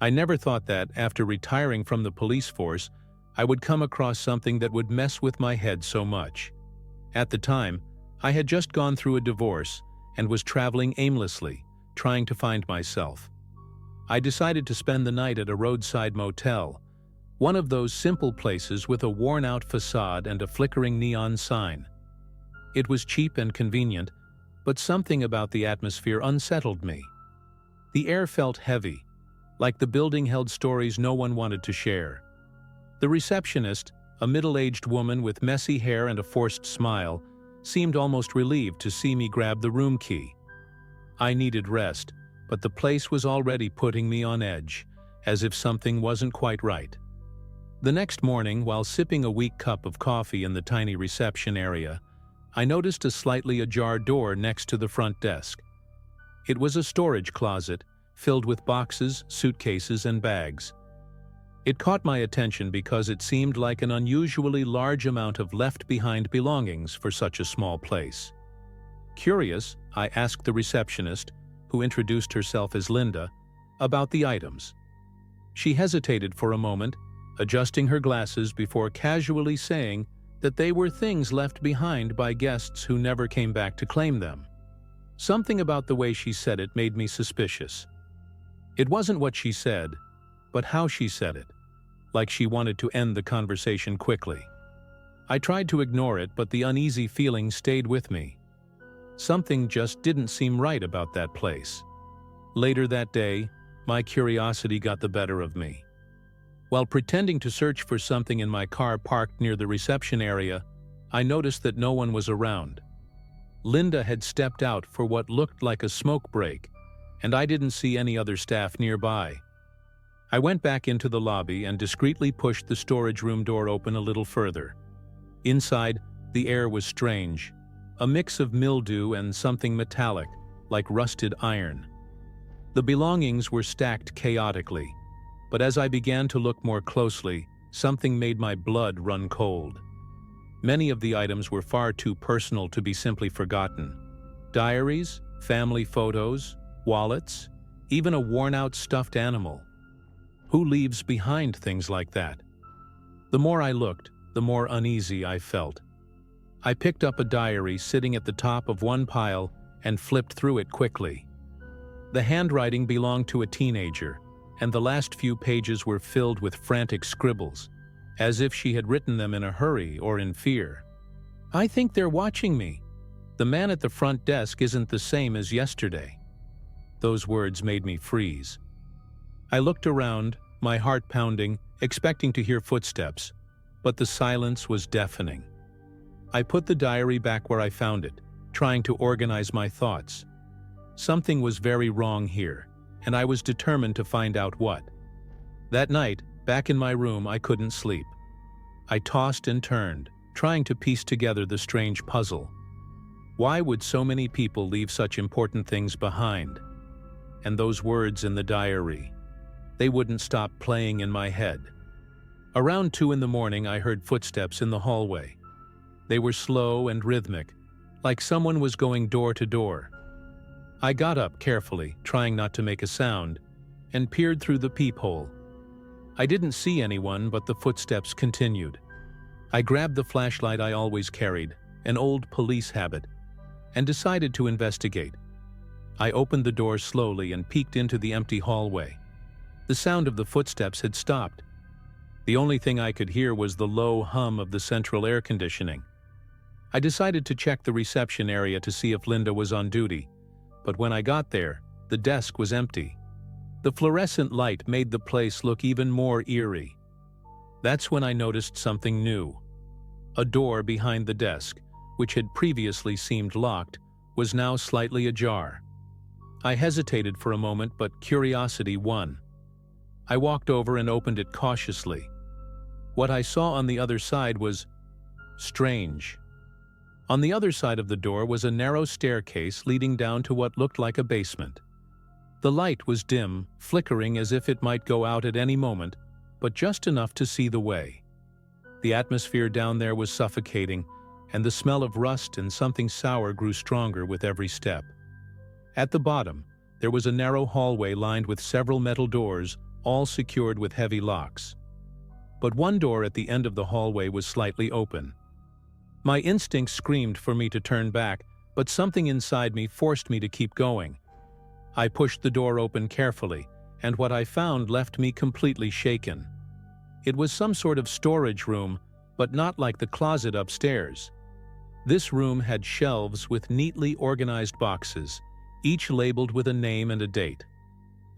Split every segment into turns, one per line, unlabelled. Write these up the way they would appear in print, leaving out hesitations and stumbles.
I never thought that, after retiring from the police force, I would come across something that would mess with my head so much. At the time, I had just gone through a divorce and was traveling aimlessly, trying to find myself. I decided to spend the night at a roadside motel, one of those simple places with a worn-out facade and a flickering neon sign. It was cheap and convenient, but something about the atmosphere unsettled me. The air felt heavy, like the building held stories no one wanted to share. The receptionist, a middle-aged woman with messy hair and a forced smile, seemed almost relieved to see me grab the room key. I needed rest, but the place was already putting me on edge, as if something wasn't quite right. The next morning, while sipping a weak cup of coffee in the tiny reception area, I noticed a slightly ajar door next to the front desk. It was a storage closet, filled with boxes, suitcases, and bags. It caught my attention because it seemed like an unusually large amount of left-behind belongings for such a small place. Curious, I asked the receptionist, who introduced herself as Linda, about the items. She hesitated for a moment, adjusting her glasses before casually saying that they were things left behind by guests who never came back to claim them. Something about the way she said it made me suspicious. It wasn't what she said, but how she said it, like she wanted to end the conversation quickly. I tried to ignore it, but the uneasy feeling stayed with me. Something just didn't seem right about that place. Later that day, my curiosity got the better of me. While pretending to search for something in my car parked near the reception area, I noticed that no one was around. Linda had stepped out for what looked like a smoke break, and I didn't see any other staff nearby. I went back into the lobby and discreetly pushed the storage room door open a little further. Inside, the air was strange, a mix of mildew and something metallic, like rusted iron. The belongings were stacked chaotically, but as I began to look more closely, something made my blood run cold. Many of the items were far too personal to be simply forgotten. Diaries, family photos, wallets, even a worn-out stuffed animal. Who leaves behind things like that? The more I looked, the more uneasy I felt. I picked up a diary sitting at the top of one pile and flipped through it quickly. The handwriting belonged to a teenager, and the last few pages were filled with frantic scribbles, as if she had written them in a hurry or in fear. "I think they're watching me. The man at the front desk isn't the same as yesterday." Those words made me freeze. I looked around, my heart pounding, expecting to hear footsteps, but the silence was deafening. I put the diary back where I found it, trying to organize my thoughts. Something was very wrong here, and I was determined to find out what. That night, back in my room, I couldn't sleep. I tossed and turned, trying to piece together the strange puzzle. Why would so many people leave such important things behind? And those words in the diary, they wouldn't stop playing in my head. Around 2 in the morning, I heard footsteps in the hallway. They were slow and rhythmic, like someone was going door to door. I got up carefully, trying not to make a sound, and peered through the peephole. I didn't see anyone, but the footsteps continued. I grabbed the flashlight I always carried, an old police habit, and decided to investigate. I opened the door slowly and peeked into the empty hallway. The sound of the footsteps had stopped. The only thing I could hear was the low hum of the central air conditioning. I decided to check the reception area to see if Linda was on duty, but when I got there, the desk was empty. The fluorescent light made the place look even more eerie. That's when I noticed something new. A door behind the desk, which had previously seemed locked, was now slightly ajar. I hesitated for a moment, but curiosity won. I walked over and opened it cautiously. What I saw on the other side was strange. On the other side of the door was a narrow staircase leading down to what looked like a basement. The light was dim, flickering as if it might go out at any moment, but just enough to see the way. The atmosphere down there was suffocating, and the smell of rust and something sour grew stronger with every step. At the bottom, there was a narrow hallway lined with several metal doors, all secured with heavy locks. But one door at the end of the hallway was slightly open. My instincts screamed for me to turn back, but something inside me forced me to keep going. I pushed the door open carefully, and what I found left me completely shaken. It was some sort of storage room, but not like the closet upstairs. This room had shelves with neatly organized boxes, each labeled with a name and a date.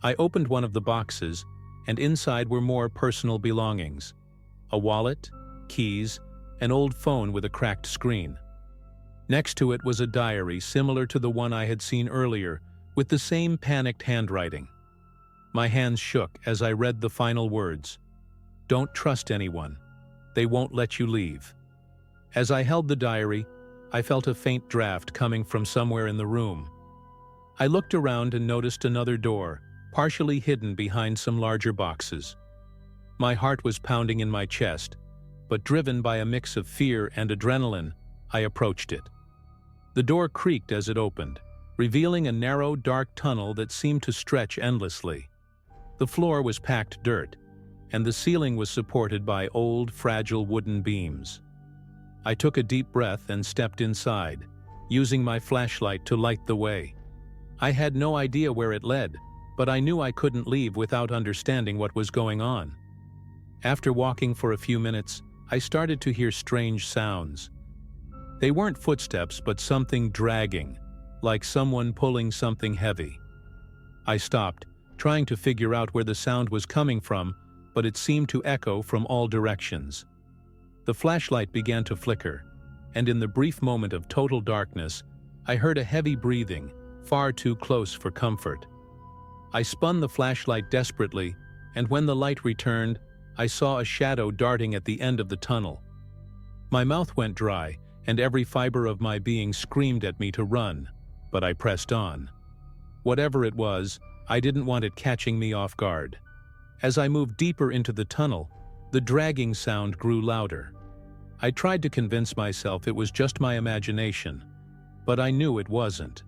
I opened one of the boxes, and inside were more personal belongings: a wallet, keys, an old phone with a cracked screen. Next to it was a diary similar to the one I had seen earlier, with the same panicked handwriting. My hands shook as I read the final words: "Don't trust anyone. They won't let you leave." As I held the diary, I felt a faint draft coming from somewhere in the room. I looked around and noticed another door, partially hidden behind some larger boxes. My heart was pounding in my chest, but driven by a mix of fear and adrenaline, I approached it. The door creaked as it opened, revealing a narrow, dark tunnel that seemed to stretch endlessly. The floor was packed dirt, and the ceiling was supported by old, fragile wooden beams. I took a deep breath and stepped inside, using my flashlight to light the way. I had no idea where it led, but I knew I couldn't leave without understanding what was going on. After walking for a few minutes, I started to hear strange sounds. They weren't footsteps, but something dragging, like someone pulling something heavy. I stopped, trying to figure out where the sound was coming from, but it seemed to echo from all directions. The flashlight began to flicker, and in the brief moment of total darkness, I heard a heavy breathing, far too close for comfort. I spun the flashlight desperately, and when the light returned, I saw a shadow darting at the end of the tunnel. My mouth went dry, and every fiber of my being screamed at me to run, but I pressed on. Whatever it was, I didn't want it catching me off guard. As I moved deeper into the tunnel, the dragging sound grew louder. I tried to convince myself it was just my imagination, but I knew it wasn't.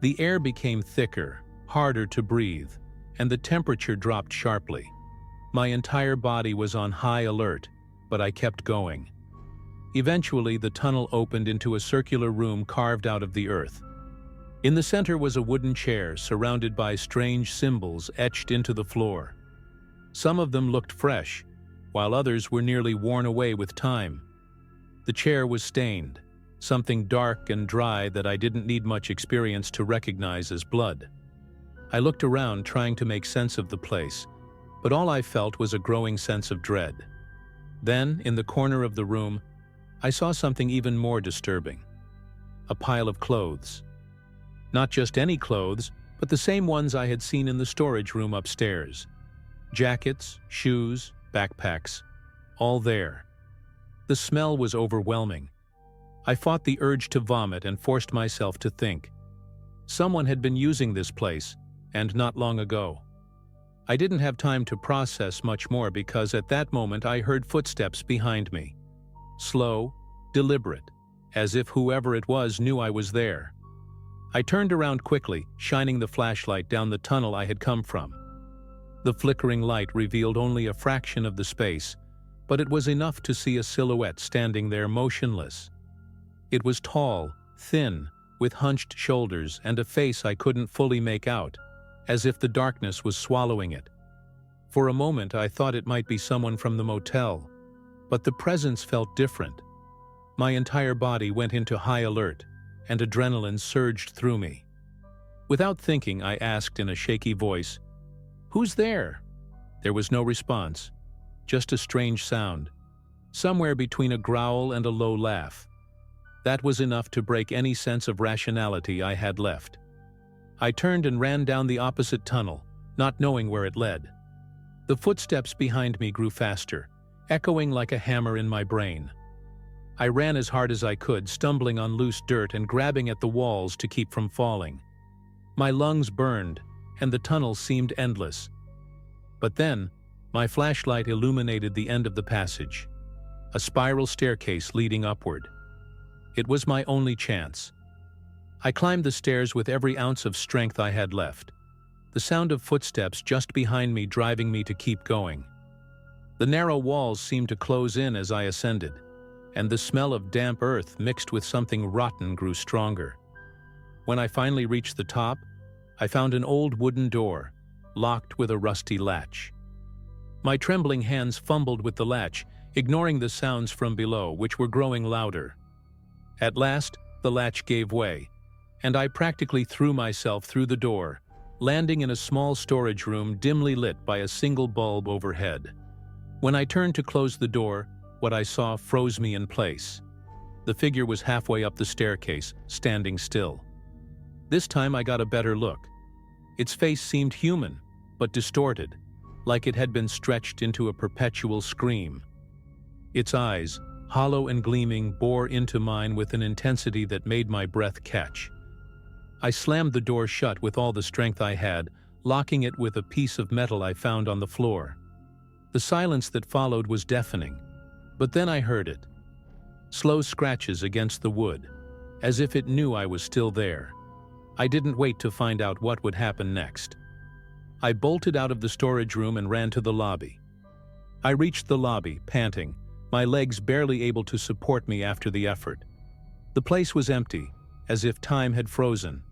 The air became thicker, harder to breathe, and the temperature dropped sharply. My entire body was on high alert, but I kept going. Eventually, the tunnel opened into a circular room carved out of the earth. In the center was a wooden chair surrounded by strange symbols etched into the floor. Some of them looked fresh, while others were nearly worn away with time. The chair was stained, something dark and dry that I didn't need much experience to recognize as blood. I looked around trying to make sense of the place, but all I felt was a growing sense of dread. Then, in the corner of the room, I saw something even more disturbing. A pile of clothes. Not just any clothes, but the same ones I had seen in the storage room upstairs. Jackets, shoes, backpacks, all there. The smell was overwhelming. I fought the urge to vomit and forced myself to think. Someone had been using this place, and not long ago. I didn't have time to process much more because at that moment I heard footsteps behind me. Slow, deliberate, as if whoever it was knew I was there. I turned around quickly, shining the flashlight down the tunnel I had come from. The flickering light revealed only a fraction of the space, but it was enough to see a silhouette standing there motionless. It was tall, thin, with hunched shoulders and a face I couldn't fully make out, as if the darkness was swallowing it. For a moment I thought it might be someone from the motel, but the presence felt different. My entire body went into high alert, and adrenaline surged through me. Without thinking, I asked in a shaky voice, "Who's there?" There was no response, just a strange sound, somewhere between a growl and a low laugh. That was enough to break any sense of rationality I had left. I turned and ran down the opposite tunnel, not knowing where it led. The footsteps behind me grew faster, echoing like a hammer in my brain. I ran as hard as I could, stumbling on loose dirt and grabbing at the walls to keep from falling. My lungs burned, and the tunnel seemed endless. But then, my flashlight illuminated the end of the passage, a spiral staircase leading upward. It was my only chance. I climbed the stairs with every ounce of strength I had left. the sound of footsteps just behind me driving me to keep going. The narrow walls seemed to close in as I ascended, and the smell of damp earth mixed with something rotten grew stronger. When I finally reached the top, I found an old wooden door, locked with a rusty latch. My trembling hands fumbled with the latch, ignoring the sounds from below, which were growing louder. At last, the latch gave way, and I practically threw myself through the door, landing in a small storage room dimly lit by a single bulb overhead. When I turned to close the door, what I saw froze me in place. The figure was halfway up the staircase, standing still. This time I got a better look. Its face seemed human, but distorted, like it had been stretched into a perpetual scream. Its eyes, hollow and gleaming, bore into mine with an intensity that made my breath catch. I slammed the door shut with all the strength I had, locking it with a piece of metal I found on the floor. The silence that followed was deafening, but then I heard it. Slow scratches against the wood, as if it knew I was still there. I didn't wait to find out what would happen next. I bolted out of the storage room and ran to the lobby. I reached the lobby, panting, my legs barely able to support me after the effort. The place was empty, as if time had frozen.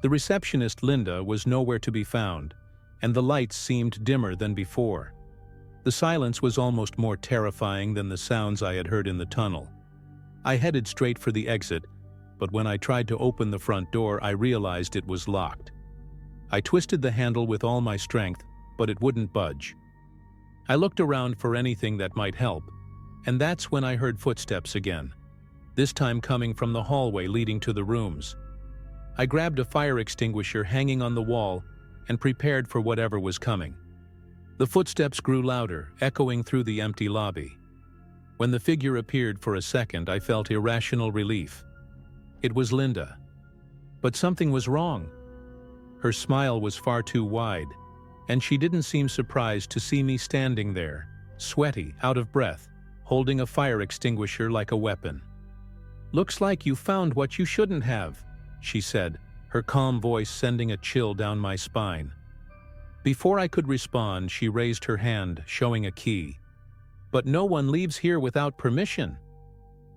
The receptionist, Linda, was nowhere to be found, and the lights seemed dimmer than before. The silence was almost more terrifying than the sounds I had heard in the tunnel. I headed straight for the exit, but when I tried to open the front door, I realized it was locked. I twisted the handle with all my strength, but it wouldn't budge. I looked around for anything that might help, and that's when I heard footsteps again, this time coming from the hallway leading to the rooms. I grabbed a fire extinguisher hanging on the wall and prepared for whatever was coming. The footsteps grew louder, echoing through the empty lobby. When the figure appeared for a second, I felt irrational relief. It was Linda. But something was wrong. Her smile was far too wide, and she didn't seem surprised to see me standing there, sweaty, out of breath, holding a fire extinguisher like a weapon. "Looks like you found what you shouldn't have," she said, her calm voice sending a chill down my spine. Before I could respond, she raised her hand, showing a key. "But no one leaves here without permission."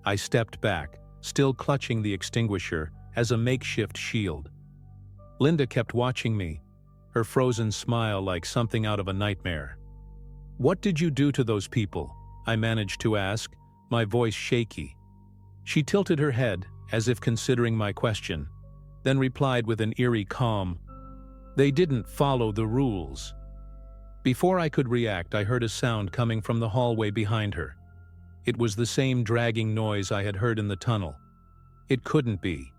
I stepped back, still clutching the extinguisher as a makeshift shield. Linda kept watching me, her frozen smile like something out of a nightmare. "What did you do to those people?" I managed to ask, my voice shaky. She tilted her head, as if considering my question, then replied with an eerie calm, "They didn't follow the rules." Before I could react, I heard a sound coming from the hallway behind her. It was the same dragging noise I had heard in the tunnel. It couldn't be.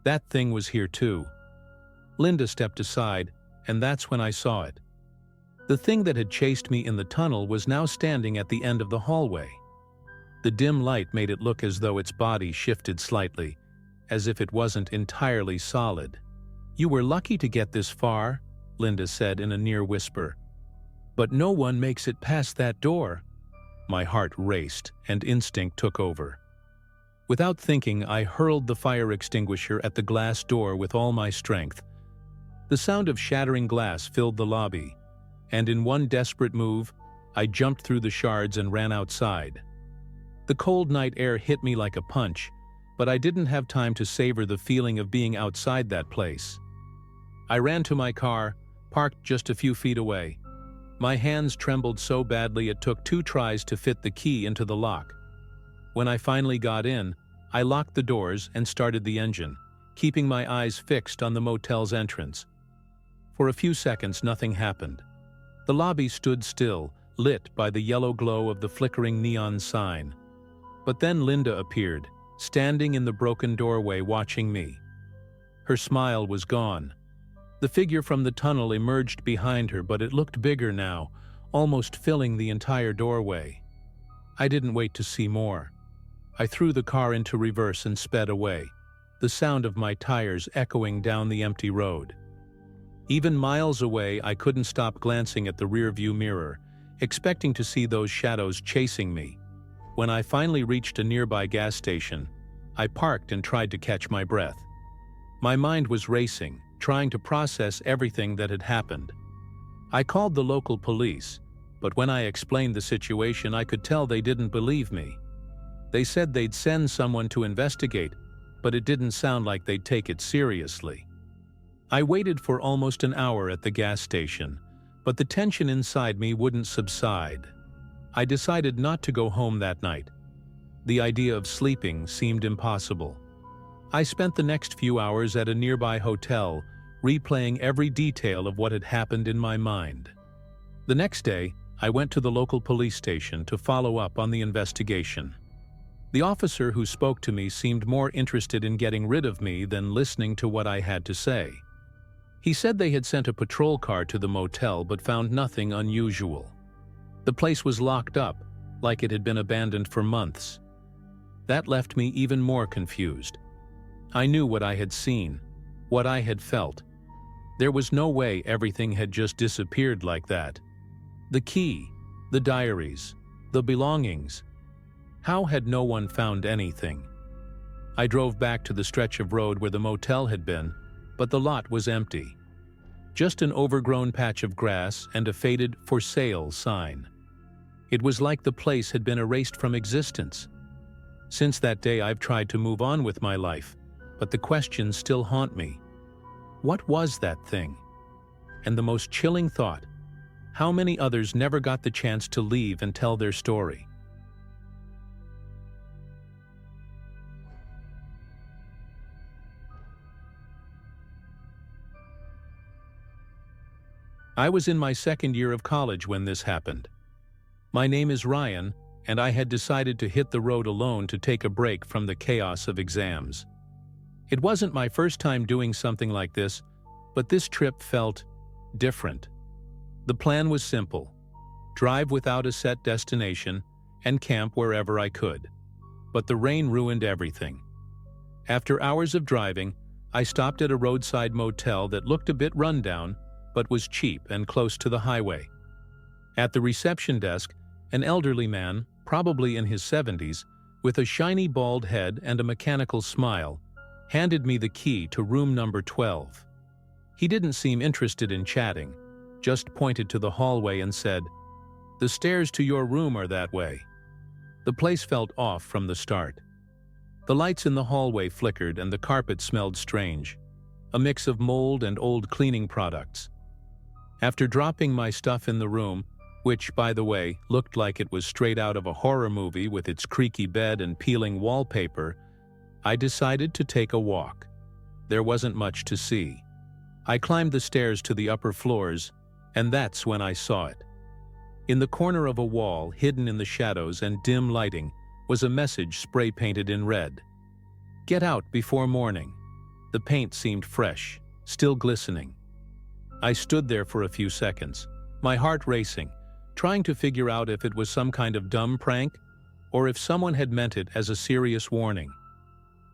That thing was here too. Linda stepped aside, and that's when I saw it. The thing that had chased me in the tunnel was now standing at the end of the hallway. The dim light made it look as though its body shifted slightly, as if it wasn't entirely solid. "You were lucky to get this far," Linda said in a near whisper. "But no one makes it past that door." My heart raced, and instinct took over. Without thinking, I hurled the fire extinguisher at the glass door with all my strength. The sound of shattering glass filled the lobby, and in one desperate move, I jumped through the shards and ran outside. The cold night air hit me like a punch, but I didn't have time to savor the feeling of being outside that place. I ran to my car, parked just a few feet away. My hands trembled so badly it took 2 tries to fit the key into the lock. When I finally got in, I locked the doors and started the engine, keeping my eyes fixed on the motel's entrance. For a few seconds, nothing happened. The lobby stood still, lit by the yellow glow of the flickering neon sign. But then Linda appeared, standing in the broken doorway watching me. Her smile was gone. The figure from the tunnel emerged behind her, but it looked bigger now, almost filling the entire doorway. I didn't wait to see more. I threw the car into reverse and sped away, the sound of my tires echoing down the empty road. Even miles away, I couldn't stop glancing at the rearview mirror, expecting to see those shadows chasing me. When I finally reached a nearby gas station, I parked and tried to catch my breath. My mind was racing, trying to process everything that had happened. I called the local police, but when I explained the situation, I could tell they didn't believe me. They said they'd send someone to investigate, but it didn't sound like they'd take it seriously. I waited for almost an hour at the gas station, but the tension inside me wouldn't subside. I decided not to go home that night. The idea of sleeping seemed impossible. I spent the next few hours at a nearby hotel, replaying every detail of what had happened in my mind. The next day, I went to the local police station to follow up on the investigation. The officer who spoke to me seemed more interested in getting rid of me than listening to what I had to say. He said they had sent a patrol car to the motel but found nothing unusual. The place was locked up, like it had been abandoned for months. That left me even more confused. I knew what I had seen, what I had felt. There was no way everything had just disappeared like that. The key, the diaries, the belongings. How had no one found anything? I drove back to the stretch of road where the motel had been, but the lot was empty. Just an overgrown patch of grass and a faded "for sale" sign. It was like the place had been erased from existence. Since that day, I've tried to move on with my life, but the questions still haunt me. What was that thing? And the most chilling thought, how many others never got the chance to leave and tell their story? I was in my second year of college when this happened. My name is Ryan, and I had decided to hit the road alone to take a break from the chaos of exams. It wasn't my first time doing something like this, but this trip felt different. The plan was simple: drive without a set destination and camp wherever I could. But the rain ruined everything. After hours of driving, I stopped at a roadside motel that looked a bit rundown, but was cheap and close to the highway. At the reception desk, an elderly man, probably in his 70s, with a shiny bald head and a mechanical smile, handed me the key to room number 12. He didn't seem interested in chatting, just pointed to the hallway and said, "The stairs to your room are that way." The place felt off from the start. The lights in the hallway flickered and the carpet smelled strange, a mix of mold and old cleaning products. After dropping my stuff in the room, which, by the way, looked like it was straight out of a horror movie with its creaky bed and peeling wallpaper, I decided to take a walk. There wasn't much to see. I climbed the stairs to the upper floors, and that's when I saw it. In the corner of a wall, hidden in the shadows and dim lighting, was a message spray-painted in red. "Get out before morning." The paint seemed fresh, still glistening. I stood there for a few seconds, my heart racing, trying to figure out if it was some kind of dumb prank or if someone had meant it as a serious warning.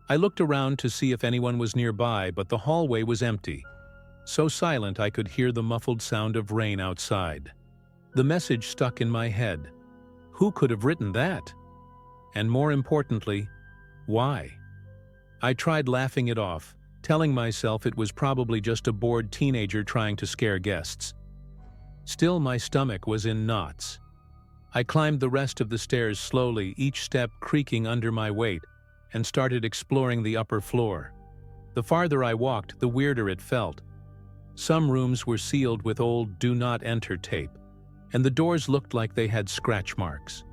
I looked around to see if anyone was nearby, but the hallway was empty, so silent I could hear the muffled sound of rain outside. The message stuck in my head. Who could have written that? And more importantly, why? I tried laughing it off, telling myself it was probably just a bored teenager trying to scare guests. Still, my stomach was in knots. I climbed the rest of the stairs slowly, each step creaking under my weight, and started exploring the upper floor. The farther I walked, the weirder it felt. Some rooms were sealed with old "Do Not Enter" tape, and the doors looked like they had scratch marks.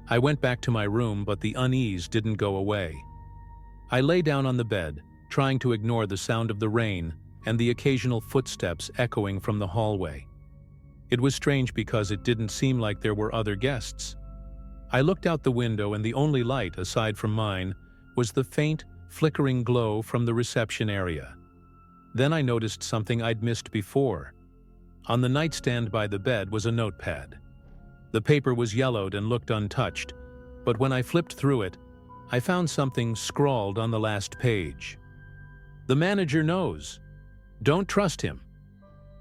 I went back to my room, but the unease didn't go away. I lay down on the bed, trying to ignore the sound of the rain and the occasional footsteps echoing from the hallway. It was strange because it didn't seem like there were other guests. I looked out the window, and the only light, aside from mine, was the faint, flickering glow from the reception area. Then I noticed something I'd missed before. On the nightstand by the bed was a notepad. The paper was yellowed and looked untouched, but when I flipped through it, I found something scrawled on the last page. "The manager knows. Don't trust him."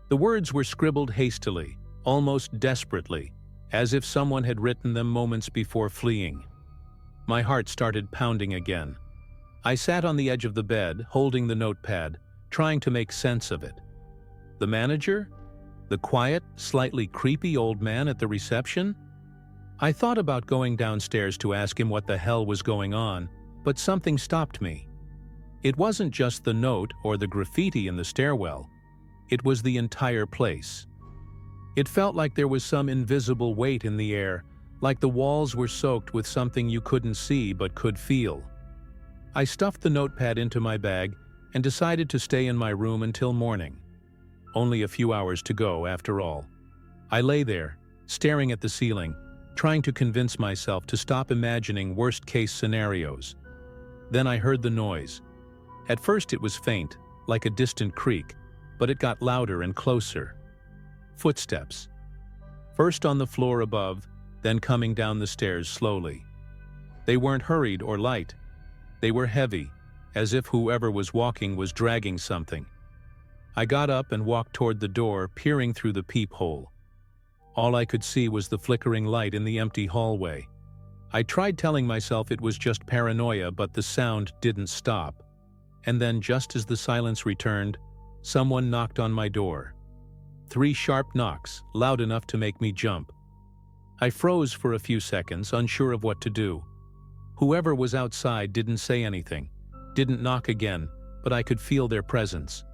The words were scribbled hastily, almost desperately, as if someone had written them moments before fleeing. My heart started pounding again. I sat on the edge of the bed, holding the notepad, trying to make sense of it. The manager? The quiet, slightly creepy old man at the reception? I thought about going downstairs to ask him what the hell was going on, but something stopped me. It wasn't just the note or the graffiti in the stairwell. It was the entire place. It felt like there was some invisible weight in the air, like the walls were soaked with something you couldn't see but could feel. I stuffed the notepad into my bag and decided to stay in my room until morning. Only a few hours to go, after all. I lay there, staring at the ceiling, trying to convince myself to stop imagining worst-case scenarios. Then I heard the noise. At first it was faint, like a distant creak, but it got louder and closer. Footsteps. First on the floor above, then coming down the stairs slowly. They weren't hurried or light. They were heavy, as if whoever was walking was dragging something. I got up and walked toward the door, peering through the peephole. All I could see was the flickering light in the empty hallway. I tried telling myself it was just paranoia, but the sound didn't stop. And then, just as the silence returned, someone knocked on my door. 3 sharp knocks, loud enough to make me jump. I froze for a few seconds, unsure of what to do. Whoever was outside didn't say anything, didn't knock again, but I could feel their presence.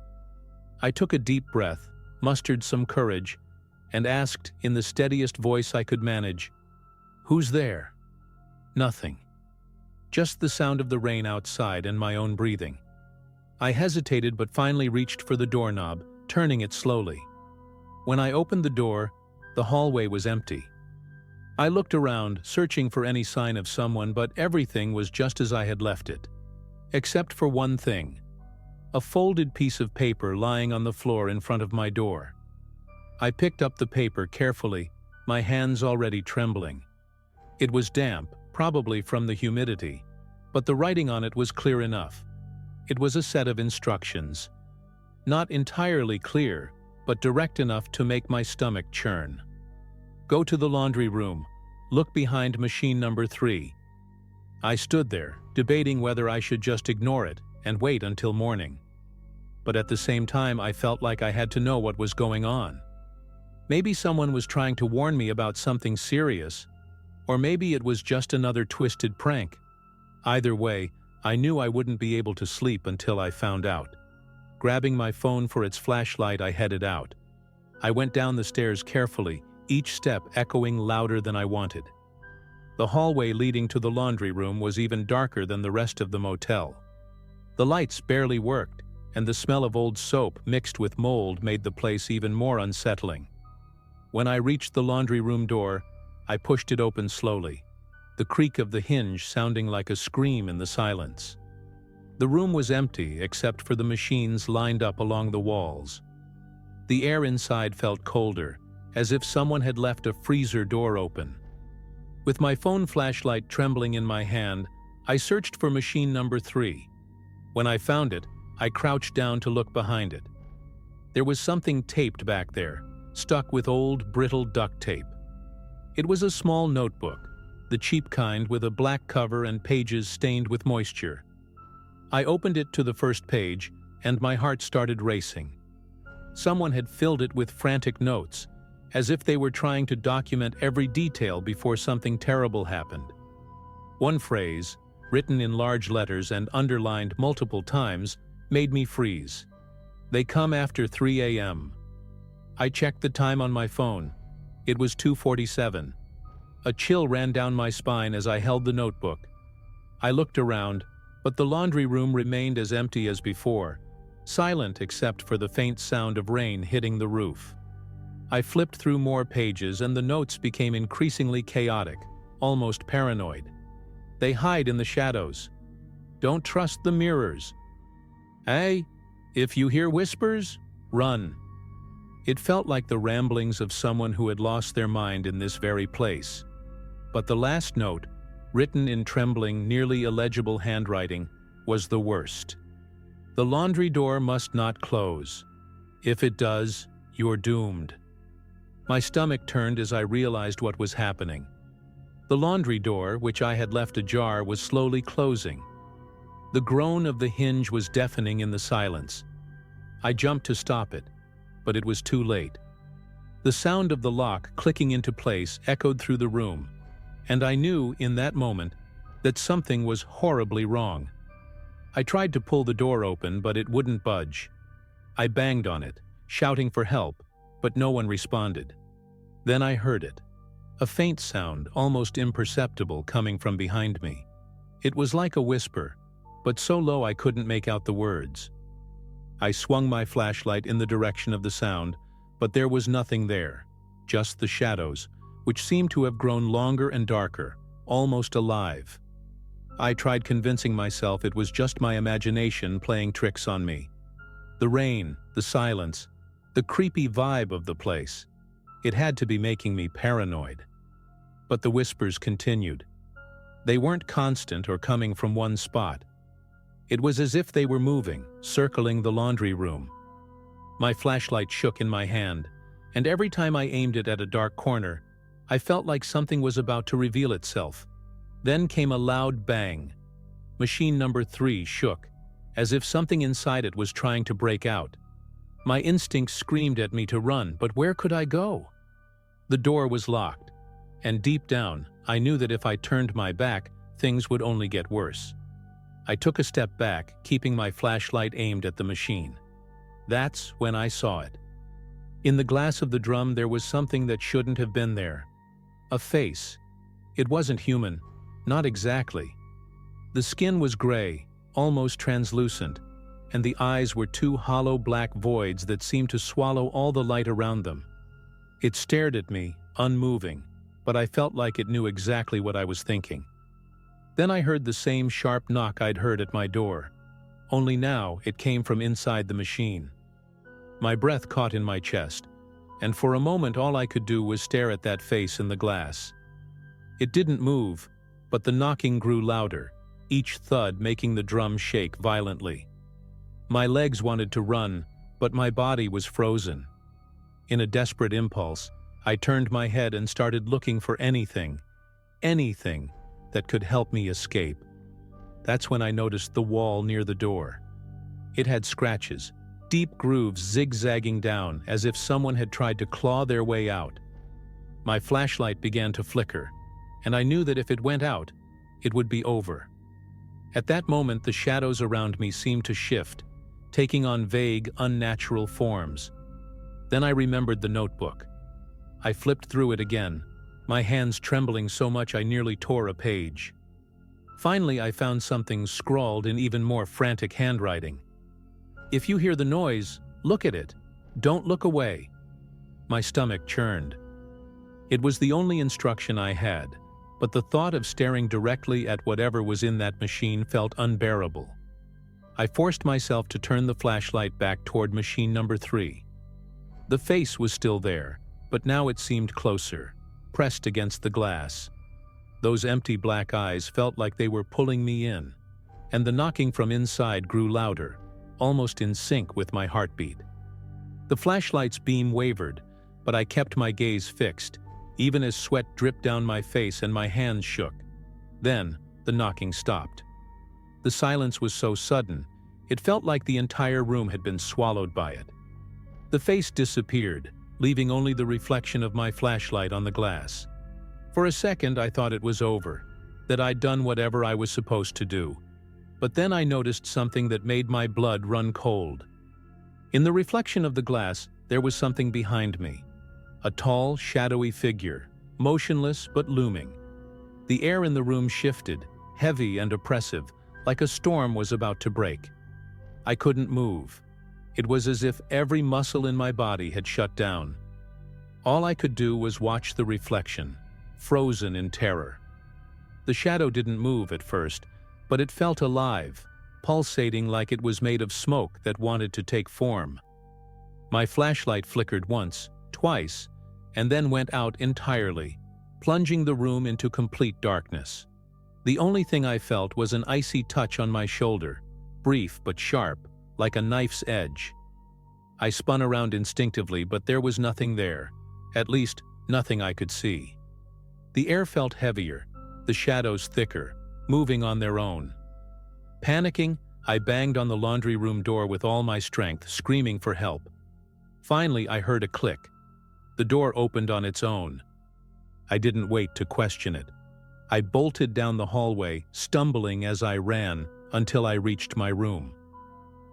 I took a deep breath, mustered some courage, and asked in the steadiest voice I could manage, "Who's there?" Nothing. Just the sound of the rain outside and my own breathing. I hesitated but finally reached for the doorknob, turning it slowly. When I opened the door, the hallway was empty. I looked around, searching for any sign of someone, but everything was just as I had left it. Except for one thing. A folded piece of paper lying on the floor in front of my door. I picked up the paper carefully, my hands already trembling. It was damp, probably from the humidity, but the writing on it was clear enough. It was a set of instructions. Not entirely clear, but direct enough to make my stomach churn. Go to the laundry room. Look behind machine number 3. I stood there, debating whether I should just ignore it and wait until morning. But at the same time, I felt like I had to know what was going on. Maybe someone was trying to warn me about something serious, or maybe it was just another twisted prank. Either way, I knew I wouldn't be able to sleep until I found out. Grabbing my phone for its flashlight, I headed out. I went down the stairs carefully, each step echoing louder than I wanted. The hallway leading to the laundry room was even darker than the rest of the motel. The lights barely worked, and the smell of old soap mixed with mold made the place even more unsettling. When I reached the laundry room door, I pushed it open slowly, the creak of the hinge sounding like a scream in the silence. The room was empty except for the machines lined up along the walls. The air inside felt colder, as if someone had left a freezer door open. With my phone flashlight trembling in my hand, I searched for machine number 3. When I found it, I crouched down to look behind it. There was something taped back there, stuck with old, brittle duct tape. It was a small notebook, the cheap kind with a black cover and pages stained with moisture. I opened it to the first page, and my heart started racing. Someone had filled it with frantic notes, as if they were trying to document every detail before something terrible happened. One phrase, written in large letters and underlined multiple times, made me freeze. "They come after 3 a.m. I checked the time on my phone. It was 2:47. A chill ran down my spine as I held the notebook. I looked around, but the laundry room remained as empty as before, silent except for the faint sound of rain hitting the roof. I flipped through more pages and the notes became increasingly chaotic, almost paranoid. They hide in the shadows. Don't trust the mirrors. Hey, if you hear whispers, run. It felt like the ramblings of someone who had lost their mind in this very place. But the last note, written in trembling, nearly illegible handwriting, was the worst. The laundry door must not close. If it does, you're doomed. My stomach turned as I realized what was happening. The laundry door, which I had left ajar, was slowly closing. The groan of the hinge was deafening in the silence. I jumped to stop it, but it was too late. The sound of the lock clicking into place echoed through the room, and I knew in that moment that something was horribly wrong. I tried to pull the door open, but it wouldn't budge. I banged on it, shouting for help, but no one responded. Then I heard it. A faint sound, almost imperceptible, coming from behind me. It was like a whisper, but so low I couldn't make out the words. I swung my flashlight in the direction of the sound, but there was nothing there, just the shadows, which seemed to have grown longer and darker, almost alive. I tried convincing myself it was just my imagination playing tricks on me. The rain, the silence, the creepy vibe of the place. It had to be making me paranoid. But the whispers continued. They weren't constant or coming from one spot. It was as if they were moving, circling the laundry room. My flashlight shook in my hand, and every time I aimed it at a dark corner, I felt like something was about to reveal itself. Then came a loud bang. Machine number 3 shook, as if something inside it was trying to break out. My instinct screamed at me to run, but where could I go? The door was locked, and deep down, I knew that if I turned my back, things would only get worse. I took a step back, keeping my flashlight aimed at the machine. That's when I saw it. In the glass of the drum there was something that shouldn't have been there. A face. It wasn't human. Not exactly. The skin was gray, almost translucent, and the eyes were two hollow black voids that seemed to swallow all the light around them. It stared at me, unmoving, but I felt like it knew exactly what I was thinking. Then I heard the same sharp knock I'd heard at my door, only now it came from inside the machine. My breath caught in my chest, and for a moment all I could do was stare at that face in the glass. It didn't move, but the knocking grew louder, each thud making the drum shake violently. My legs wanted to run, but my body was frozen. In a desperate impulse, I turned my head and started looking for anything that could help me escape. That's when I noticed the wall near the door. It had scratches, deep grooves zigzagging down as if someone had tried to claw their way out. My flashlight began to flicker, and I knew that if it went out, it would be over. At that moment, the shadows around me seemed to shift, taking on vague, unnatural forms. Then I remembered the notebook. I flipped through it again, my hands trembling so much I nearly tore a page. Finally, I found something scrawled in even more frantic handwriting. "If you hear the noise, look at it. Don't look away." My stomach churned. It was the only instruction I had, but the thought of staring directly at whatever was in that machine felt unbearable. I forced myself to turn the flashlight back toward machine number 3. The face was still there, but now it seemed closer, pressed against the glass. Those empty black eyes felt like they were pulling me in, and the knocking from inside grew louder, almost in sync with my heartbeat. The flashlight's beam wavered, but I kept my gaze fixed, even as sweat dripped down my face and my hands shook. Then, the knocking stopped. The silence was so sudden, it felt like the entire room had been swallowed by it. The face disappeared, leaving only the reflection of my flashlight on the glass. For a second, I thought it was over, that I'd done whatever I was supposed to do. But then I noticed something that made my blood run cold. In the reflection of the glass, there was something behind me. A tall, shadowy figure, motionless but looming. The air in the room shifted, heavy and oppressive, like a storm was about to break. I couldn't move. It was as if every muscle in my body had shut down. All I could do was watch the reflection, frozen in terror. The shadow didn't move at first, but it felt alive, pulsating like it was made of smoke that wanted to take form. My flashlight flickered once, twice, and then went out entirely, plunging the room into complete darkness. The only thing I felt was an icy touch on my shoulder, brief but sharp, like a knife's edge. I spun around instinctively, but there was nothing there, at least nothing I could see. The air felt heavier, the shadows thicker, moving on their own. Panicking, I banged on the laundry room door with all my strength, screaming for help. Finally, I heard a click. The door opened on its own. I didn't wait to question it. I bolted down the hallway, stumbling as I ran, until I reached my room.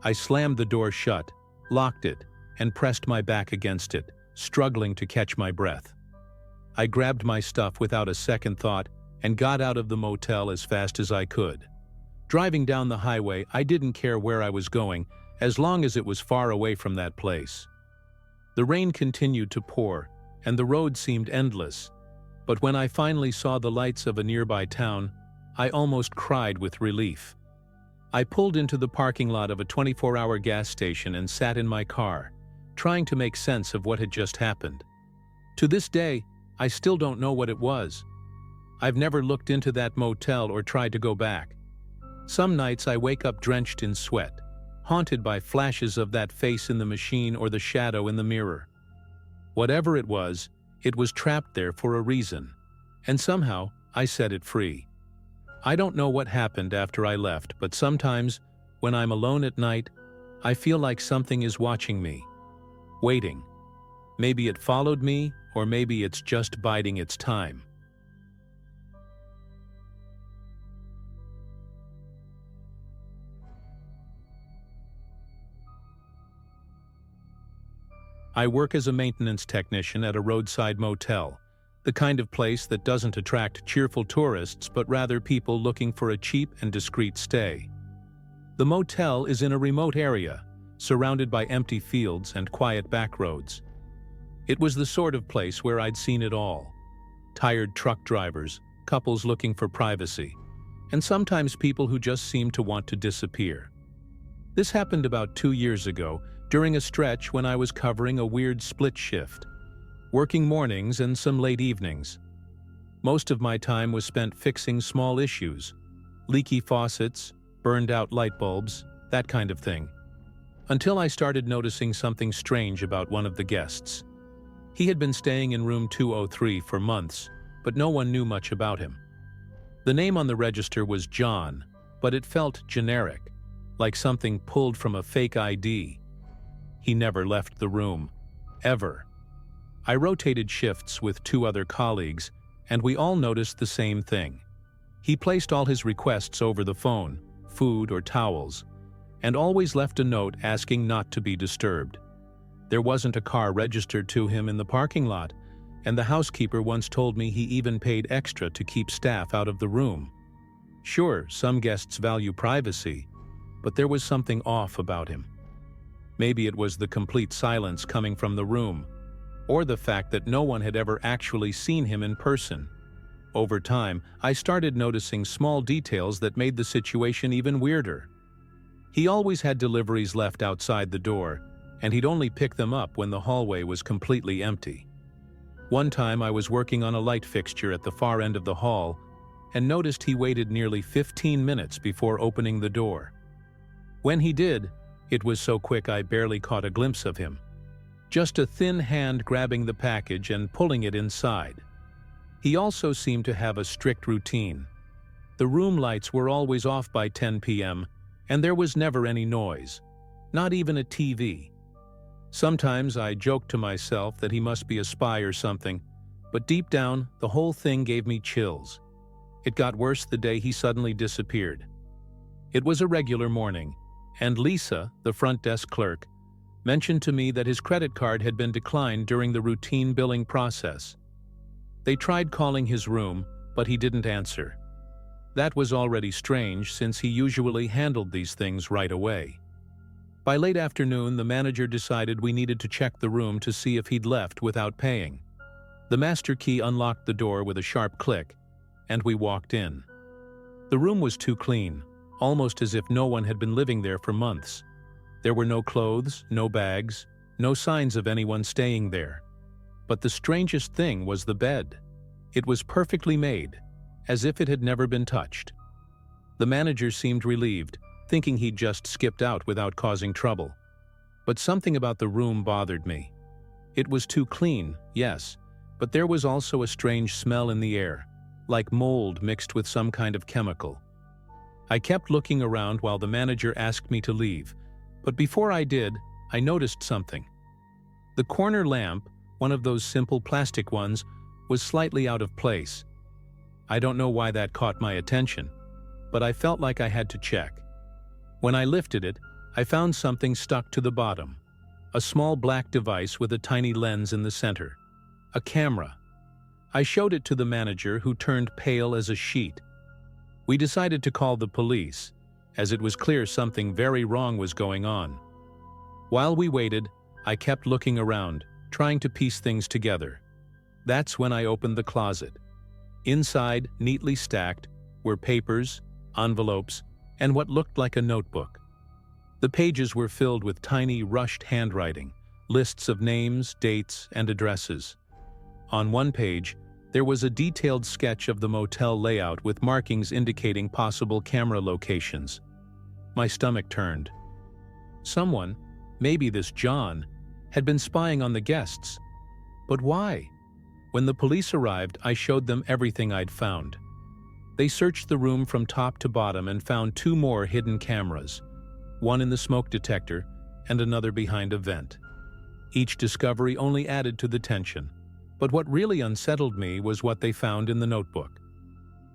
I slammed the door shut, locked it, and pressed my back against it, struggling to catch my breath. I grabbed my stuff without a second thought and got out of the motel as fast as I could. Driving down the highway, I didn't care where I was going, as long as it was far away from that place. The rain continued to pour, and the road seemed endless, but when I finally saw the lights of a nearby town, I almost cried with relief. I pulled into the parking lot of a 24-hour gas station and sat in my car, trying to make sense of what had just happened. To this day, I still don't know what it was. I've never looked into that motel or tried to go back. Some nights I wake up drenched in sweat, haunted by flashes of that face in the machine or the shadow in the mirror. Whatever it was trapped there for a reason, and somehow I set it free. I don't know what happened after I left, but sometimes, when I'm alone at night, I feel like something is watching me, waiting. Maybe it followed me, or maybe it's just biding its time. I work as a maintenance technician at a roadside motel, the kind of place that doesn't attract cheerful tourists but rather people looking for a cheap and discreet stay. The motel is in a remote area, surrounded by empty fields and quiet back roads. It was the sort of place where I'd seen it all. Tired truck drivers, couples looking for privacy, and sometimes people who just seemed to want to disappear. This happened about 2 years ago, during a stretch when I was covering a weird split shift, working mornings and some late evenings. Most of my time was spent fixing small issues, leaky faucets, burned-out light bulbs, that kind of thing, until I started noticing something strange about one of the guests. He had been staying in room 203 for months, but no one knew much about him. The name on the register was John, but it felt generic, like something pulled from a fake ID. He never left the room, ever. I rotated shifts with 2 other colleagues, and we all noticed the same thing. He placed all his requests over the phone, food or towels, and always left a note asking not to be disturbed. There wasn't a car registered to him in the parking lot, and the housekeeper once told me he even paid extra to keep staff out of the room. Sure, some guests value privacy, but there was something off about him. Maybe it was the complete silence coming from the room, or the fact that no one had ever actually seen him in person. Over time, I started noticing small details that made the situation even weirder. He always had deliveries left outside the door, and he'd only pick them up when the hallway was completely empty. One time I was working on a light fixture at the far end of the hall and noticed he waited nearly 15 minutes before opening the door. When he did, it was so quick I barely caught a glimpse of him. Just a thin hand grabbing the package and pulling it inside. He also seemed to have a strict routine. The room lights were always off by 10 p.m., and there was never any noise, not even a TV. Sometimes I joked to myself that he must be a spy or something, but deep down, the whole thing gave me chills. It got worse the day he suddenly disappeared. It was a regular morning, and Lisa, the front desk clerk, mentioned to me that his credit card had been declined during the routine billing process. They tried calling his room, but he didn't answer. That was already strange since he usually handled these things right away. By late afternoon, the manager decided we needed to check the room to see if he'd left without paying. The master key unlocked the door with a sharp click, and we walked in. The room was too clean, almost as if no one had been living there for months. There were no clothes, no bags, no signs of anyone staying there. But the strangest thing was the bed. It was perfectly made, as if it had never been touched. The manager seemed relieved, thinking he'd just skipped out without causing trouble. But something about the room bothered me. It was too clean, yes, but there was also a strange smell in the air, like mold mixed with some kind of chemical. I kept looking around while the manager asked me to leave, but before I did, I noticed something. The corner lamp, one of those simple plastic ones, was slightly out of place. I don't know why that caught my attention, but I felt like I had to check. When I lifted it, I found something stuck to the bottom. A small black device with a tiny lens in the center. A camera. I showed it to the manager, who turned pale as a sheet. We decided to call the police, as it was clear something very wrong was going on. While we waited, I kept looking around, trying to piece things together. That's when I opened the closet. Inside, neatly stacked, were papers, envelopes, and what looked like a notebook. The pages were filled with tiny, rushed handwriting, lists of names, dates, and addresses. On one page, there was a detailed sketch of the motel layout with markings indicating possible camera locations. My stomach turned. Someone, maybe this John, had been spying on the guests. But why? When the police arrived, I showed them everything I'd found. They searched the room from top to bottom and found 2 more hidden cameras, one in the smoke detector and another behind a vent. Each discovery only added to the tension, but what really unsettled me was what they found in the notebook.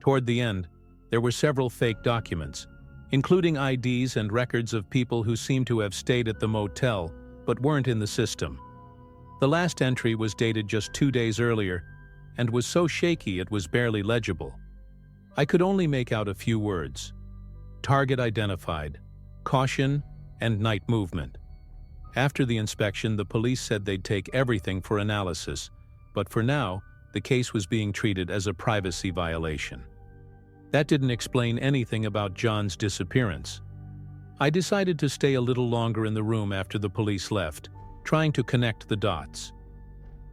Toward the end, there were several fake documents, including IDs and records of people who seemed to have stayed at the motel but weren't in the system. The last entry was dated just 2 days earlier and was so shaky it was barely legible. I could only make out a few words. Target identified, caution, and night movement. After the inspection, the police said they'd take everything for analysis, but for now, the case was being treated as a privacy violation. That didn't explain anything about John's disappearance. I decided to stay a little longer in the room after the police left, trying to connect the dots.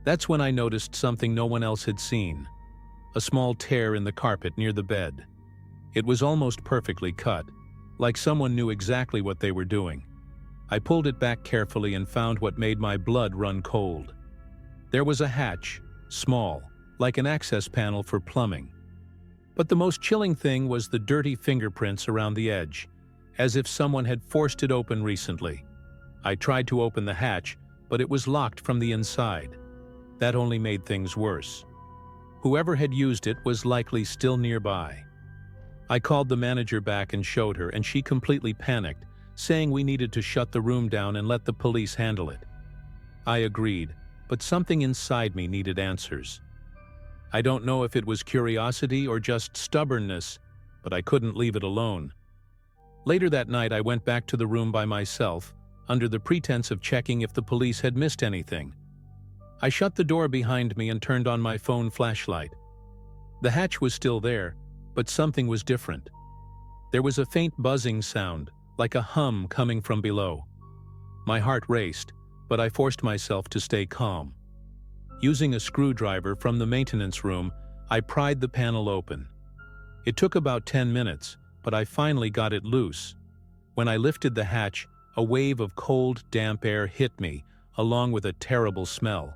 That's when I noticed something no one else had seen. A small tear in the carpet near the bed. It was almost perfectly cut, like someone knew exactly what they were doing. I pulled it back carefully and found what made my blood run cold. There was a hatch, small, like an access panel for plumbing. But the most chilling thing was the dirty fingerprints around the edge, as if someone had forced it open recently. I tried to open the hatch, but it was locked from the inside. That only made things worse. Whoever had used it was likely still nearby. I called the manager back and showed her, and she completely panicked, saying we needed to shut the room down and let the police handle it. I agreed, but something inside me needed answers. I don't know if it was curiosity or just stubbornness, but I couldn't leave it alone. Later that night, I went back to the room by myself, under the pretense of checking if the police had missed anything. I shut the door behind me and turned on my phone flashlight. The hatch was still there, but something was different. There was a faint buzzing sound, like a hum coming from below. My heart raced, but I forced myself to stay calm. Using a screwdriver from the maintenance room, I pried the panel open. It took about 10 minutes, but I finally got it loose. When I lifted the hatch, a wave of cold, damp air hit me, along with a terrible smell,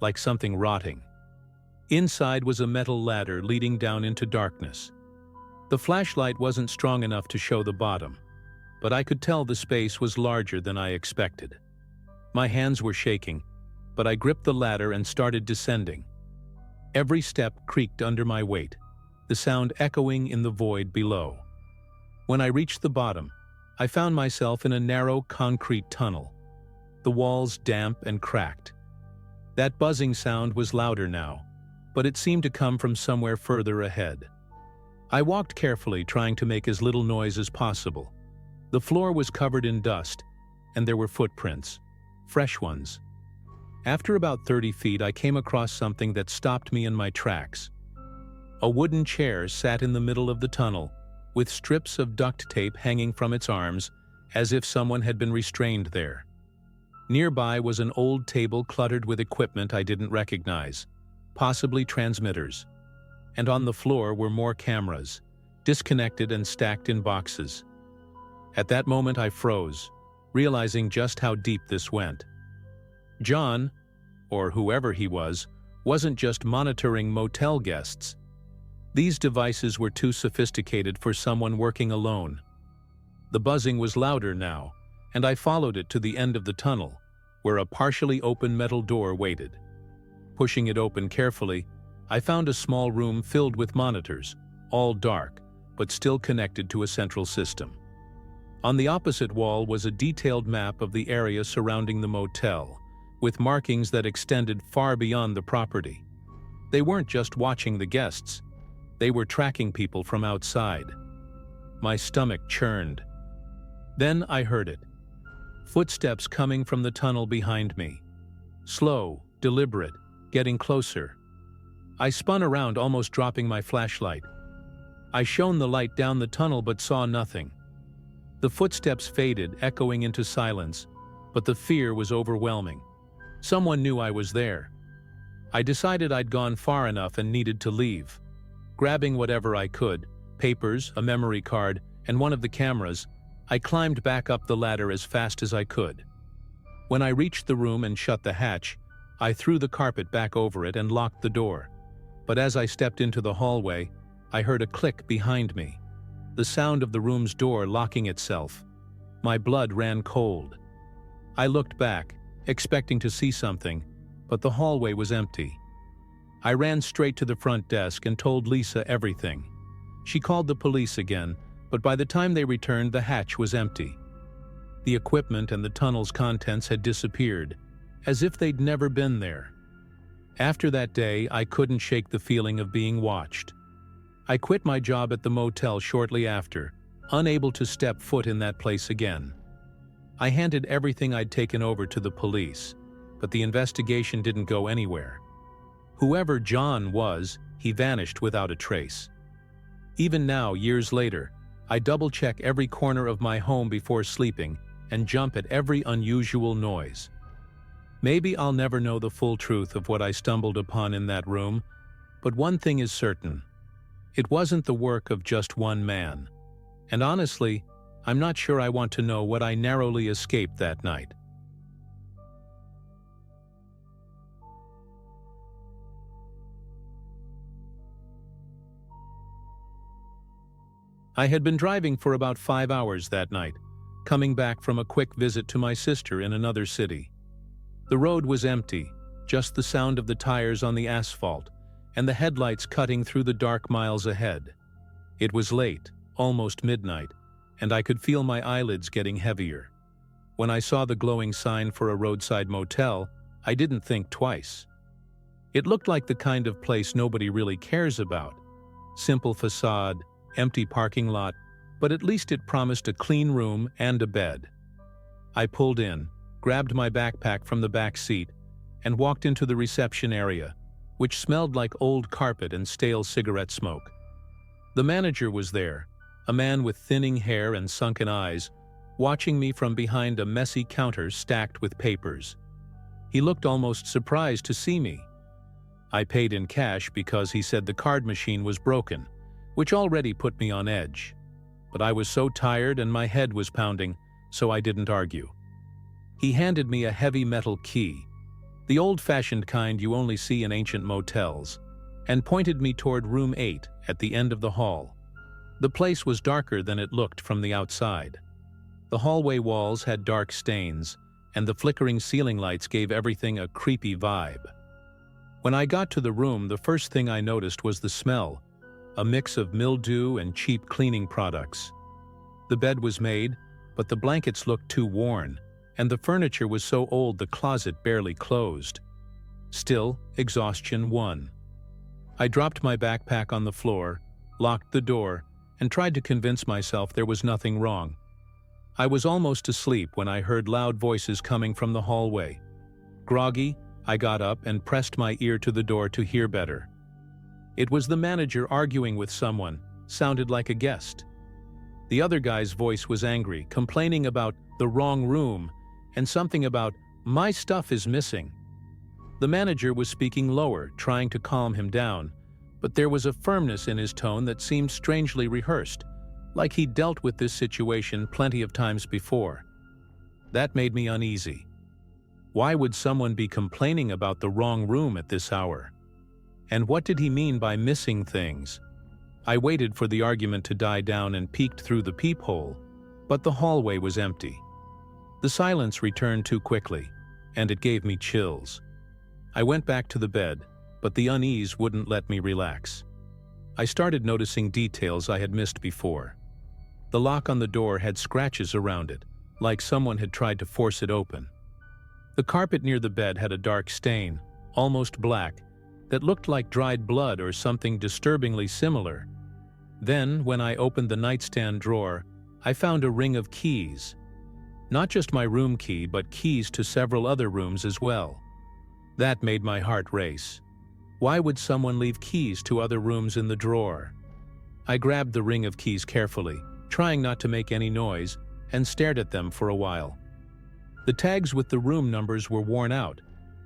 like something rotting. Inside was a metal ladder leading down into darkness. The flashlight wasn't strong enough to show the bottom, but I could tell the space was larger than I expected. My hands were shaking, but I gripped the ladder and started descending. Every step creaked under my weight, the sound echoing in the void below. When I reached the bottom, I found myself in a narrow concrete tunnel, the walls damp and cracked. That buzzing sound was louder now, but it seemed to come from somewhere further ahead. I walked carefully, trying to make as little noise as possible. The floor was covered in dust, and there were footprints, fresh ones. After about 30 feet, I came across something that stopped me in my tracks. A wooden chair sat in the middle of the tunnel, with strips of duct tape hanging from its arms, as if someone had been restrained there. Nearby was an old table cluttered with equipment I didn't recognize, possibly transmitters. And on the floor were more cameras, disconnected and stacked in boxes. At that moment I froze, realizing just how deep this went. John, or whoever he was, wasn't just monitoring motel guests. These devices were too sophisticated for someone working alone. The buzzing was louder now, and I followed it to the end of the tunnel, where a partially open metal door waited. Pushing it open carefully, I found a small room filled with monitors, all dark, but still connected to a central system. On the opposite wall was a detailed map of the area surrounding the motel, with markings that extended far beyond the property. They weren't just watching the guests, they were tracking people from outside. My stomach churned. Then I heard it. Footsteps coming from the tunnel behind me. Slow, deliberate, getting closer. I spun around, almost dropping my flashlight. I shone the light down the tunnel but saw nothing. The footsteps faded, echoing into silence, but the fear was overwhelming. Someone knew I was there. I decided I'd gone far enough and needed to leave. Grabbing whatever I could, papers, a memory card, and one of the cameras, I climbed back up the ladder as fast as I could. When I reached the room and shut the hatch, I threw the carpet back over it and locked the door. But as I stepped into the hallway, I heard a click behind me, the sound of the room's door locking itself. My blood ran cold. I looked back, expecting to see something, but the hallway was empty. I ran straight to the front desk and told Lisa everything. She called the police again, but by the time they returned, the hatch was empty. The equipment and the tunnel's contents had disappeared, as if they'd never been there. After that day, I couldn't shake the feeling of being watched. I quit my job at the motel shortly after, unable to step foot in that place again. I handed everything I'd taken over to the police, but the investigation didn't go anywhere. Whoever John was, he vanished without a trace. Even now, years later, I double-check every corner of my home before sleeping and jump at every unusual noise. Maybe I'll never know the full truth of what I stumbled upon in that room, but one thing is certain. It wasn't the work of just one man. And honestly, I'm not sure I want to know what I narrowly escaped that night. I had been driving for about 5 hours that night, coming back from a quick visit to my sister in another city. The road was empty, just the sound of the tires on the asphalt, and the headlights cutting through the dark miles ahead. It was late, almost midnight, and I could feel my eyelids getting heavier. When I saw the glowing sign for a roadside motel, I didn't think twice. It looked like the kind of place nobody really cares about. Simple facade, empty parking lot, but at least it promised a clean room and a bed. I pulled in, grabbed my backpack from the back seat, and walked into the reception area, which smelled like old carpet and stale cigarette smoke. The manager was there, a man with thinning hair and sunken eyes, watching me from behind a messy counter stacked with papers. He looked almost surprised to see me. I paid in cash because he said the card machine was broken, which already put me on edge. But I was so tired and my head was pounding, so I didn't argue. He handed me a heavy metal key, the old-fashioned kind you only see in ancient motels, and pointed me toward room 8 at the end of the hall. The place was darker than it looked from the outside. The hallway walls had dark stains, and the flickering ceiling lights gave everything a creepy vibe. When I got to the room, the first thing I noticed was the smell, a mix of mildew and cheap cleaning products. The bed was made, but the blankets looked too worn, and the furniture was so old the closet barely closed. Still, exhaustion won. I dropped my backpack on the floor, locked the door, and tried to convince myself there was nothing wrong. I was almost asleep when I heard loud voices coming from the hallway. Groggy, I got up and pressed my ear to the door to hear better. It was the manager arguing with someone, sounded like a guest. The other guy's voice was angry, complaining about the wrong room and something about, "My stuff is missing." The manager was speaking lower, trying to calm him down, but there was a firmness in his tone that seemed strangely rehearsed, like he'd dealt with this situation plenty of times before. That made me uneasy. Why would someone be complaining about the wrong room at this hour? And what did he mean by missing things? I waited for the argument to die down and peeked through the peephole, but the hallway was empty. The silence returned too quickly, and it gave me chills. I went back to the bed, but the unease wouldn't let me relax. I started noticing details I had missed before. The lock on the door had scratches around it, like someone had tried to force it open. The carpet near the bed had a dark stain, almost black, that looked like dried blood or something disturbingly similar. Then, when I opened the nightstand drawer, I found a ring of keys. Not just my room key, but keys to several other rooms as well. That made my heart race. Why would someone leave keys to other rooms in the drawer? I grabbed the ring of keys carefully, trying not to make any noise, and stared at them for a while. The tags with the room numbers were worn out,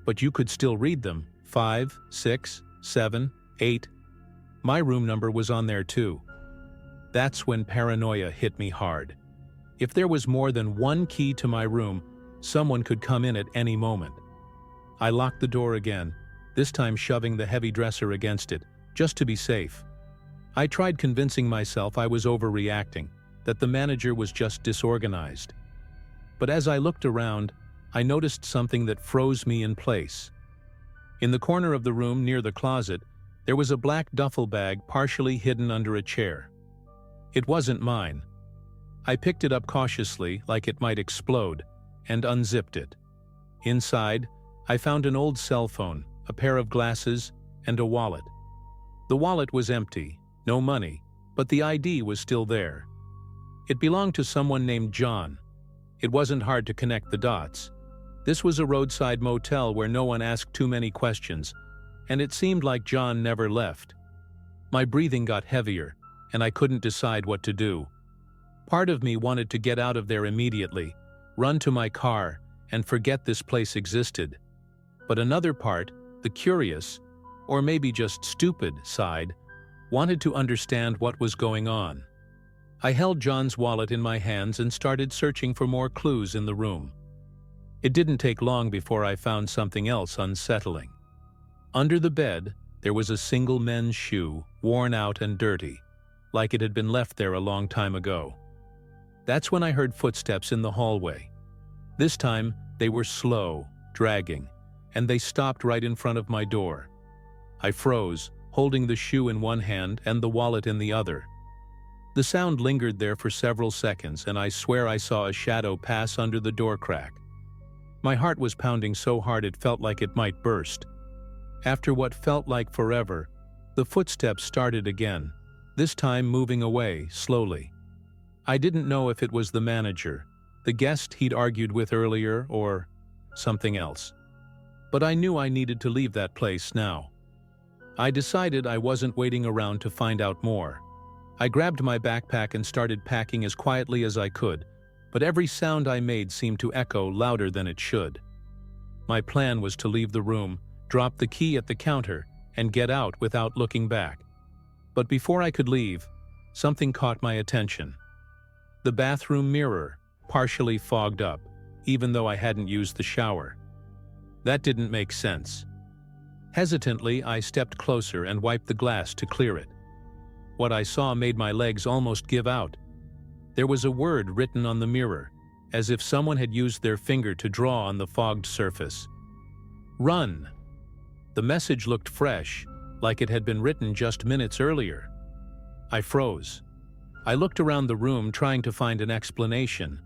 but you could still read them. 5, 6, 7, 8. My room number was on there too. That's when paranoia hit me hard. If there was more than one key to my room, someone could come in at any moment. I locked the door again, this time shoving the heavy dresser against it, just to be safe. I tried convincing myself I was overreacting, that the manager was just disorganized. But as I looked around, I noticed something that froze me in place. In the corner of the room near the closet, there was a black duffel bag partially hidden under a chair. It wasn't mine. I picked it up cautiously, like it might explode, and unzipped it. Inside, I found an old cell phone, a pair of glasses, and a wallet. The wallet was empty, no money, but the ID was still there. It belonged to someone named John. It wasn't hard to connect the dots. This was a roadside motel where no one asked too many questions, and it seemed like John never left. My breathing got heavier, and I couldn't decide what to do. Part of me wanted to get out of there immediately, run to my car, and forget this place existed. But another part, the curious, or maybe just stupid side, wanted to understand what was going on. I held John's wallet in my hands and started searching for more clues in the room. It didn't take long before I found something else unsettling. Under the bed, there was a single men's shoe, worn out and dirty, like it had been left there a long time ago. That's when I heard footsteps in the hallway. This time, they were slow, dragging, and they stopped right in front of my door. I froze, holding the shoe in one hand and the wallet in the other. The sound lingered there for several seconds, and I swear I saw a shadow pass under the door crack. My heart was pounding so hard it felt like it might burst. After what felt like forever, the footsteps started again, this time moving away, slowly. I didn't know if it was the manager, the guest he'd argued with earlier, or something else. But I knew I needed to leave that place now. I decided I wasn't waiting around to find out more. I grabbed my backpack and started packing as quietly as I could, but every sound I made seemed to echo louder than it should. My plan was to leave the room, drop the key at the counter, and get out without looking back. But before I could leave, something caught my attention. The bathroom mirror, partially fogged up, even though I hadn't used the shower. That didn't make sense. Hesitantly, I stepped closer and wiped the glass to clear it. What I saw made my legs almost give out. There was a word written on the mirror, as if someone had used their finger to draw on the fogged surface. Run! The message looked fresh, like it had been written just minutes earlier. I froze. I looked around the room trying to find an explanation,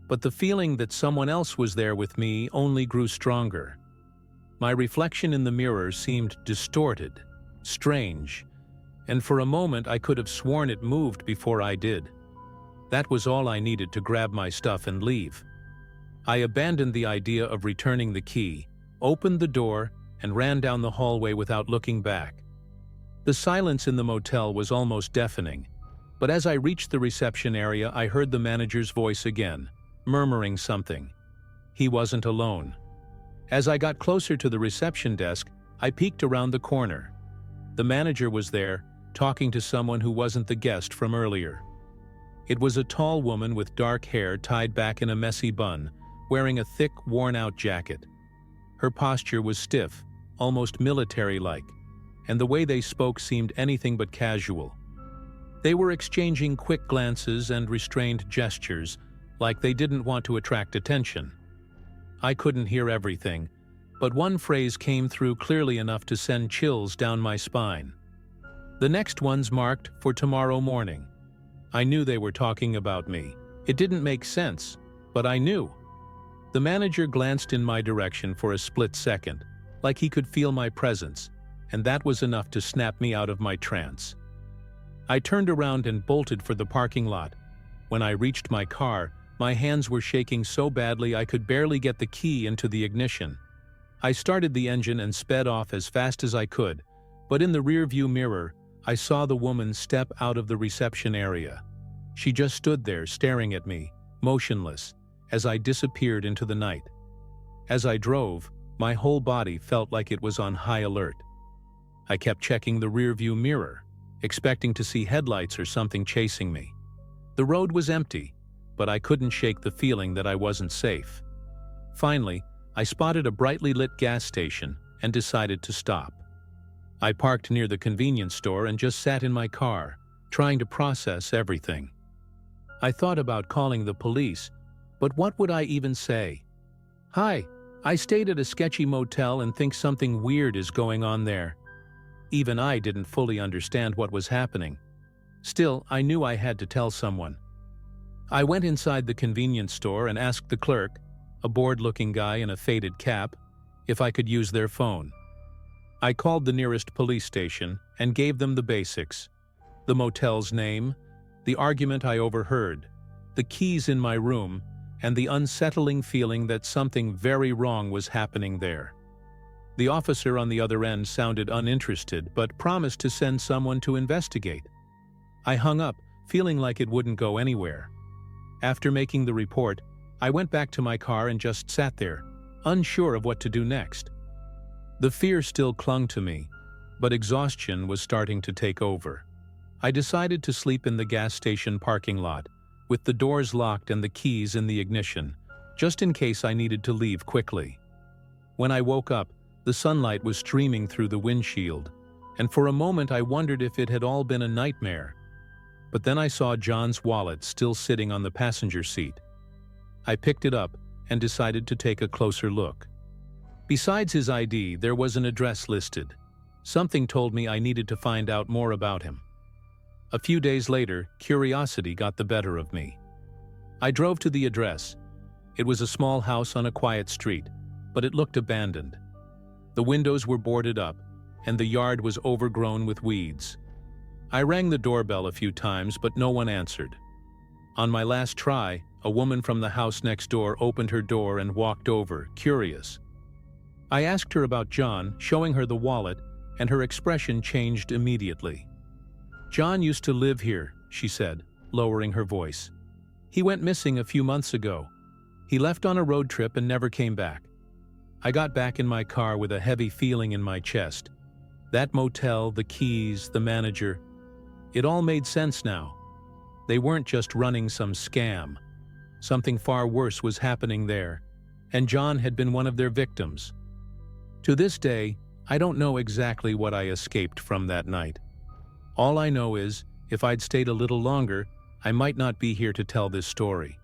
but the feeling that someone else was there with me only grew stronger. My reflection in the mirror seemed distorted, strange, and for a moment I could have sworn it moved before I did. That was all I needed to grab my stuff and leave. I abandoned the idea of returning the key, opened the door, and ran down the hallway without looking back. The silence in the motel was almost deafening, but as I reached the reception area, I heard the manager's voice again, murmuring something. He wasn't alone. As I got closer to the reception desk, I peeked around the corner. The manager was there, talking to someone who wasn't the guest from earlier. It was a tall woman with dark hair tied back in a messy bun, wearing a thick, worn-out jacket. Her posture was stiff, almost military-like, and the way they spoke seemed anything but casual. They were exchanging quick glances and restrained gestures, like they didn't want to attract attention. I couldn't hear everything, but one phrase came through clearly enough to send chills down my spine. The next one's marked for tomorrow morning. I knew they were talking about me. It didn't make sense, but I knew. The manager glanced in my direction for a split second, like he could feel my presence, and that was enough to snap me out of my trance. I turned around and bolted for the parking lot. When I reached my car, my hands were shaking so badly I could barely get the key into the ignition. I started the engine and sped off as fast as I could, but in the rearview mirror, I saw the woman step out of the reception area. She just stood there staring at me, motionless, as I disappeared into the night. As I drove, my whole body felt like it was on high alert. I kept checking the rearview mirror, expecting to see headlights or something chasing me. The road was empty, but I couldn't shake the feeling that I wasn't safe. Finally, I spotted a brightly lit gas station and decided to stop. I parked near the convenience store and just sat in my car, trying to process everything. I thought about calling the police, but what would I even say? "Hi, I stayed at a sketchy motel and think something weird is going on there." Even I didn't fully understand what was happening. Still, I knew I had to tell someone. I went inside the convenience store and asked the clerk, a bored-looking guy in a faded cap, if I could use their phone. I called the nearest police station and gave them the basics: the motel's name, the argument I overheard, the keys in my room, and the unsettling feeling that something very wrong was happening there. The officer on the other end sounded uninterested but promised to send someone to investigate. I hung up, feeling like it wouldn't go anywhere. After making the report, I went back to my car and just sat there, unsure of what to do next. The fear still clung to me, but exhaustion was starting to take over. I decided to sleep in the gas station parking lot, with the doors locked and the keys in the ignition, just in case I needed to leave quickly. When I woke up, the sunlight was streaming through the windshield, and for a moment I wondered if it had all been a nightmare. But then I saw John's wallet still sitting on the passenger seat. I picked it up and decided to take a closer look. Besides his ID, there was an address listed. Something told me I needed to find out more about him. A few days later, curiosity got the better of me. I drove to the address. It was a small house on a quiet street, but it looked abandoned. The windows were boarded up, and the yard was overgrown with weeds. I rang the doorbell a few times, but no one answered. On my last try, a woman from the house next door opened her door and walked over, curious. I asked her about John, showing her the wallet, and her expression changed immediately. "John used to live here," she said, lowering her voice. "He went missing a few months ago. He left on a road trip and never came back." I got back in my car with a heavy feeling in my chest. That motel, the keys, the manager, it all made sense now. They weren't just running some scam. Something far worse was happening there, and John had been one of their victims. To this day, I don't know exactly what I escaped from that night. All I know is, if I'd stayed a little longer, I might not be here to tell this story.